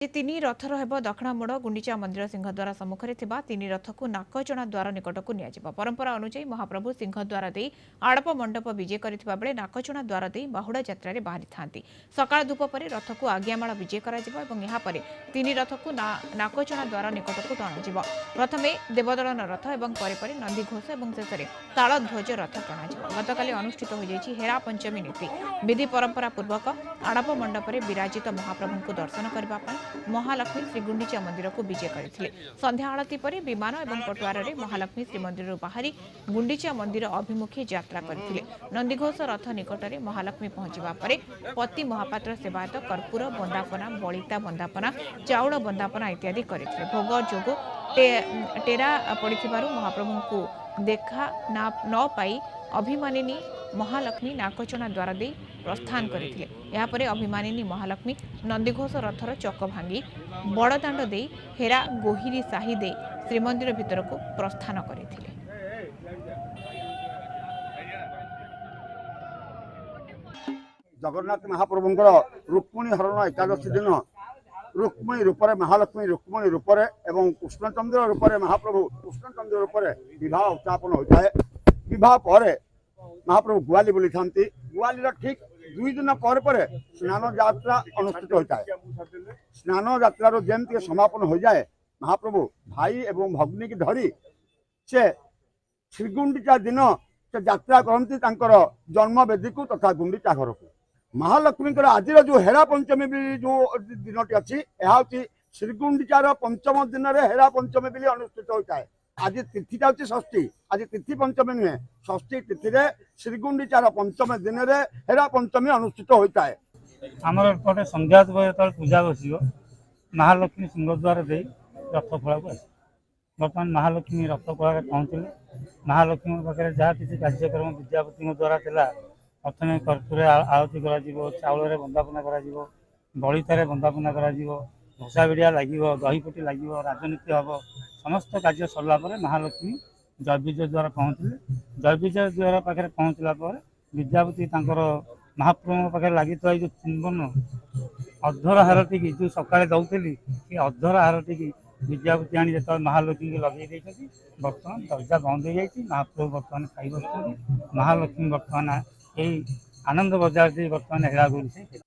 तीन रथर हेब दक्षिण मोड़ गुंडीचा मंदिर सिंहद्वार सम्मुखें तीन रथ को नाकचणा द्वार निकट को निया परंपरा अनुसार महाप्रभु सिंहद्वार दे आड़प मंडप विजे करथिबा बेले नाकचणा द्वार दे बाहुड़ा यात्रा रे बाहरी थांती। सकाळ धूप पर रथ को आज्ञामाल विजे तीन रथ को नाकचणा द्वार निकट को टणा प्रथमे देवदलन रथ और पर नंदीघोष और शेष तालध्वज रथ टणा। गतकाली अनुष्ठित हो हेरा पंचमी नीति विधि परंपरा पूर्वक आड़प मंडप में विराजित महाप्रभु को दर्शन करने महालक्ष्मी श्रीगुंडीचा मंदिर को विजे करथिले। संध्या आरती पर विमान और पटुआर रे महालक्ष्मी श्रीमंदिर बाहरी गुंडीचा मंदिर अभिमुखे यात्रा करथिले। नंदीघोष रथ निकट में महालक्ष्मी पहुंचवा पर पति महापात्र सेवायत कर्पूर बंदापना बलिता बंदापना चाउल बंदापना इत्यादि करथिले। भोग जोगु टेरा पड़िथिबारु महाप्रभु को देखा न पाई अभिमानिनी महालक्ष्मी नाकचणा द्वार दे प्रस्थान करथिले। या परे अभिमानिनी महालक्ष्मी नंदीघोष रथर चक भांगी बड़दाण्ड दे हेरा गोहिरी साही दे श्रीमंदिर भितर को प्रस्थान करथिले। जगन्नाथ महाप्रभुंकर रुक्मिणी हरण एकादशी दिन रुक्मिणी रूपरे महालक्ष्मी रुक्मिणी रूपरे एवं कृष्णचंद्र रूपरे महाप्रभु कृष्णचंद्र रूपरे विवाह उत्थापन होता है। विवाह पर महाप्रभु गुआली बुली था। गुआली ठीक 2 दिन पर स्नान यात्रा अनुष्ठित होता है। स्नान यात्रार जमती समापन हो जाए महाप्रभु भाई एवं भग्नी की धरी से श्रीगुंडीचा दिन से यात्रा करती जन्म वेदी को तथा गुंडीचा घर को। महालक्ष्मी आज जो हेरा पंचमी जो दिन अच्छी श्रीगुंडीचार पंचम दिन में हेरा पंचमी भी अनुष्ठित होता है। आज तिथि जाऊँगी षष्ठी, आज तिथि पंचमी नुहे षष्ठी तिथि श्रीगुंडीचार पंचम दिन में हेरा पंचमी अनुष्ठित होता है। आमर एपटे संध्या जो पूजा बस महालक्ष्मी सिंहद्वार दे रथ खोला को आस बर्तमान महालक्ष्मी रथ खोल पहुँचले। महालक्ष्मी पाखे जहाँ किसी कार्यक्रम विद्यापति द्वारा प्रथम कर्पूर आरती कर बंदापना बलितार बंदापना घोषा विड़िया लगे दहीपटी लगे राजनीति हम समस्त कार्य सरला महालक्ष्मी जयविजय द्वारा पहुँचले। जयविजय द्वारा पाखे पहुँचला विद्यापति महाप्रभु पाखे लगी जो चुंबन अधर हार टी जो सकाଳେ दौली अधर हार टी विद्यापति आनी जो महालक्ष्मी को लगे बर्तमान दरजा बंद हो जाए। महाप्रभु बर्तमान खाई बस महालक्ष्मी बर्तमान यही आनंद बजार से बर्तमान हेरा गुरी से